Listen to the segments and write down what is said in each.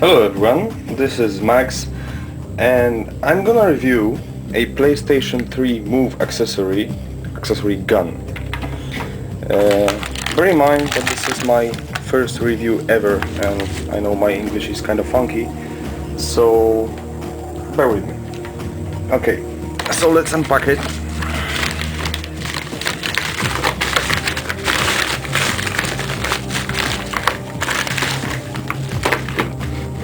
Hello everyone, this is Max and I'm gonna review a PlayStation 3 Move accessory gun. Bear in mind that this is my first review ever and I know my English is kind of funky, so bear with me. Okay, so let's unpack it.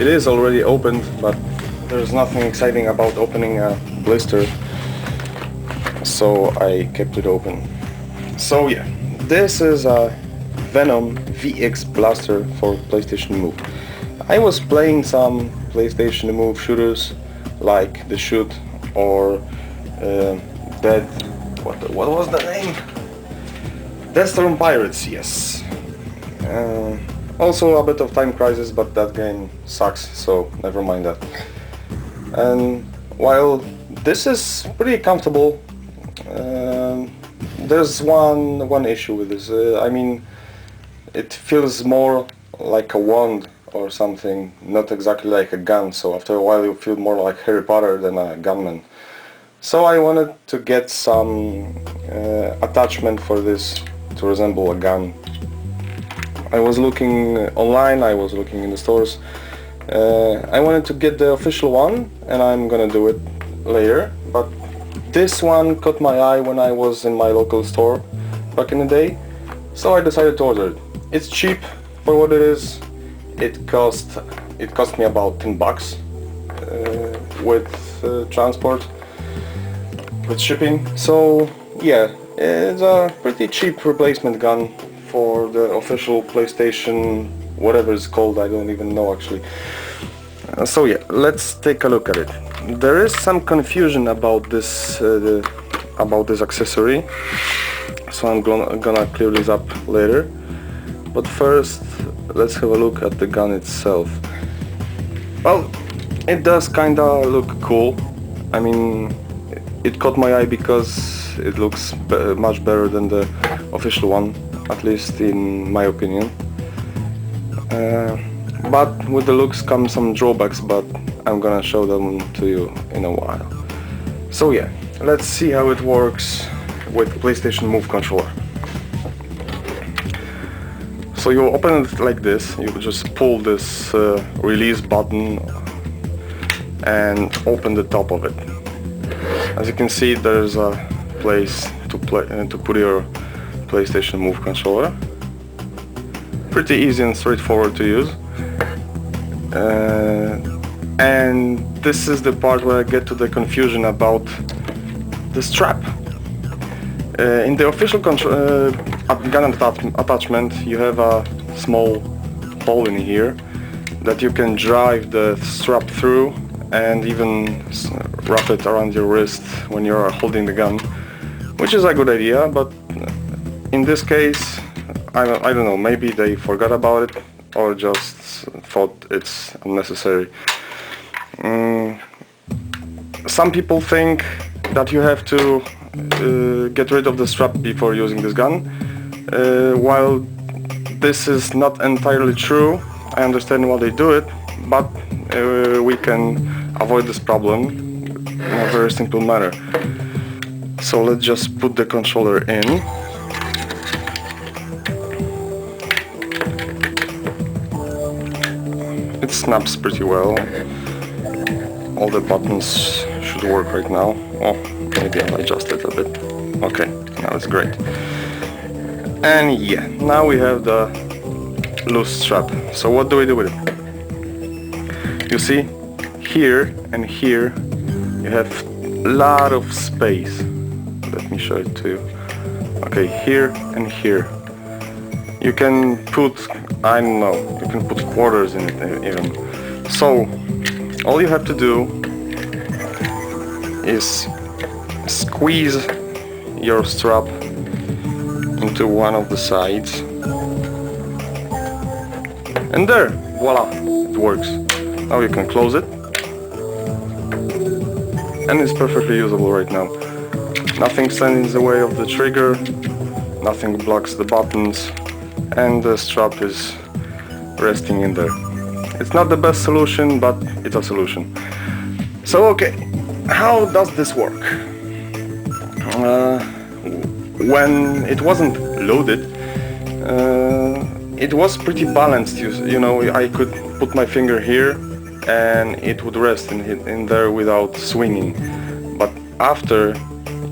It is already opened, but there's nothing exciting about opening a blister, so I kept it open. So yeah, this is a VENOM VX Blaster for PlayStation Move. I was playing some PlayStation Move shooters like The Shoot or what was the name? Death Storm Pirates, yes. Also a bit of Time Crisis, but that game sucks, so never mind that. And while this is pretty comfortable, there's one issue with this. I mean, it feels more like a wand or something, not exactly like a gun, so after a while you feel more like Harry Potter than a gunman. So I wanted to get some attachment for this to resemble a gun. I was looking online, I was looking in the stores. I wanted to get the official one and I'm gonna do it later, but this one caught my eye when I was in my local store back in the day, so I decided to order it. It's cheap for what it is. It cost me about 10 bucks with transport, with shipping, so yeah, it's a pretty cheap replacement gun for the official PlayStation, whatever it's called, I don't even know actually. So yeah, let's take a look at it. There is some confusion about this accessory, so I'm gonna clear this up later. But first, let's have a look at the gun itself. Well, it does kinda look cool. I mean, it caught my eye because it looks much better than the official one, at least in my opinion. But with the looks come some drawbacks, but I'm gonna show them to you in a while. So yeah, let's see how it works with PlayStation Move controller. So you open it like this, you just pull this release button and open the top of it. As you can see, there's a place to put your PlayStation Move controller. Pretty easy and straightforward to use. And this is the part where I get to the confusion about the strap. In the official gun attachment, you have a small hole in here that you can drive the strap through and even wrap it around your wrist when you're holding the gun, which is a good idea, but in this case, I don't know, maybe they forgot about it or just thought it's unnecessary. Some people think that you have to get rid of the strap before using this gun. While this is not entirely true, I understand why they do it, but we can avoid this problem in a very simple manner. So let's just put the controller in. It snaps pretty well. All the buttons should work right now. Oh, maybe I'll adjust it a bit. Okay, now it's great. And yeah, now we have the loose strap. So what do we do with it? You see, here and here you have a lot of space. Let me show it to you. Okay, here and here. You can put, I don't know, you can put quarters in it even. So, all you have to do is squeeze your strap into one of the sides. And there, voila, it works. Now you can close it. And it's perfectly usable right now. Nothing stands in the way of the trigger, nothing blocks the buttons, and the strap is resting in there. It's not the best solution, but it's a solution. So okay, how does this work? When it wasn't loaded, it was pretty balanced. You know, I could put my finger here and it would rest in there without swinging. But after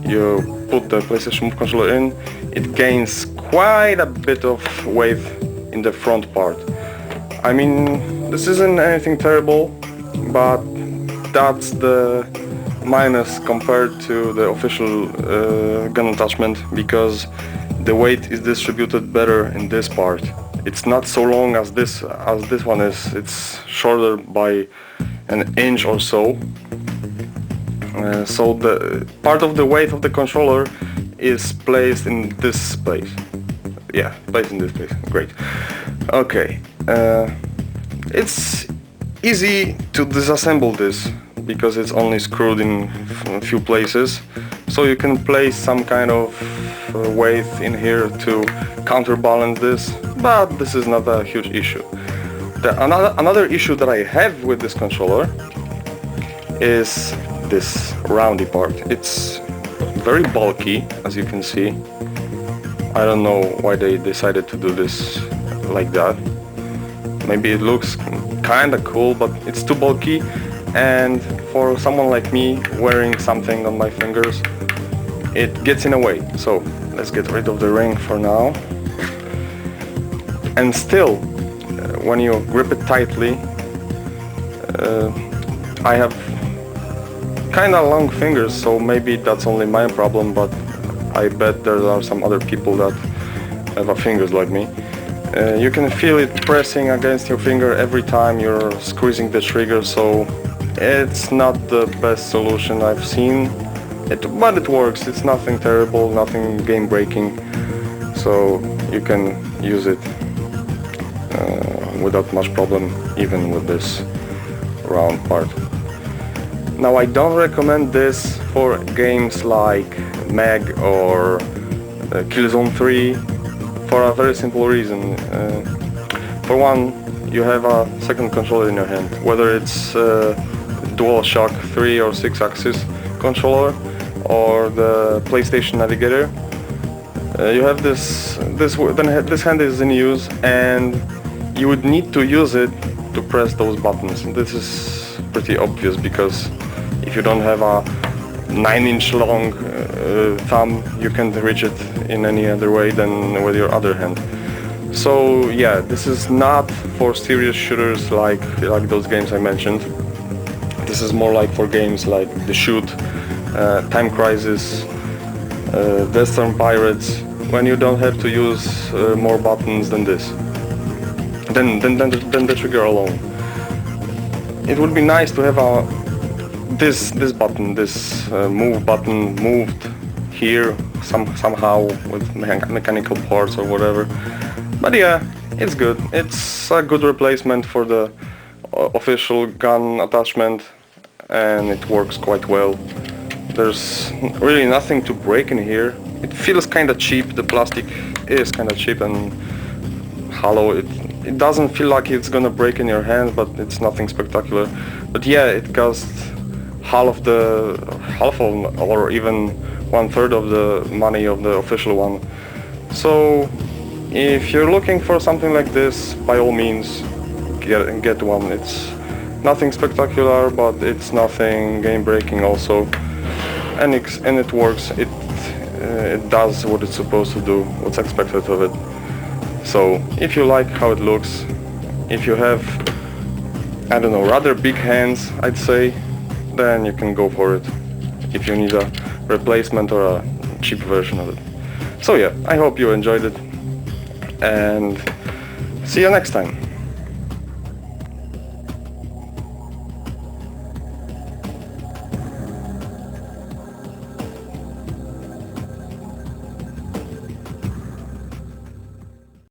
you put the PlayStation Move controller in, it gains quite a bit of weight in the front part. I mean, this isn't anything terrible, but that's the minus compared to the official gun attachment, because the weight is distributed better in this part. It's not so long as this one is. It's shorter by an inch or so. So the part of the weight of the controller is placed in this place. Yeah, placed in this place. Great. Okay. It's easy to disassemble this because it's only screwed in a few places. So you can place some kind of weight in here to counterbalance this, but this is not a huge issue. Another issue that I have with this controller is this roundy part. It's very bulky, as you can see. I don't know why they decided to do this like that. Maybe it looks kinda cool, but it's too bulky, and for someone like me wearing something on my fingers, it gets in the way. So let's get rid of the ring for now. And still, when you grip it tightly, I have kinda long fingers, so maybe that's only my problem, but I bet there are some other people that have fingers like me. You can feel it pressing against your finger every time you're squeezing the trigger, so it's not the best solution I've seen. But it works. It's nothing terrible, nothing game breaking, so you can use it without much problem, even with this round part. Now, I don't recommend this for games like Meg or Killzone 3 for a very simple reason. For one, you have a second controller in your hand, whether it's DualShock 3 or 6-axis controller or the PlayStation Navigator. You have this hand is in use, and you would need to use it to press those buttons. This is pretty obvious, because if you don't have a 9-inch long thumb, you can't reach it in any other way than with your other hand. So yeah, this is not for serious shooters like those games I mentioned. This is more like for games like The Shoot, Time Crisis, Western Pirates, when you don't have to use more buttons than this, than the trigger alone. It would be nice to have this button, this move button, moved here somehow with mechanical parts or whatever. But yeah, it's good. It's a good replacement for the official gun attachment, and it works quite well. There's really nothing to break in here. It feels kinda cheap. The plastic is kinda cheap and hollow. It doesn't feel like it's gonna break in your hand, but it's nothing spectacular. But yeah, it costs half of, or even 1/3 of the money of the official one. So if you're looking for something like this, by all means get one. It's nothing spectacular, but it's nothing game breaking also, and it works. It does what it's supposed to do, what's expected of it. So if you like how it looks, if you have, I don't know, rather big hands, I'd say, then you can go for it, if you need a replacement or a cheap version of it. So yeah, I hope you enjoyed it, and see you next time.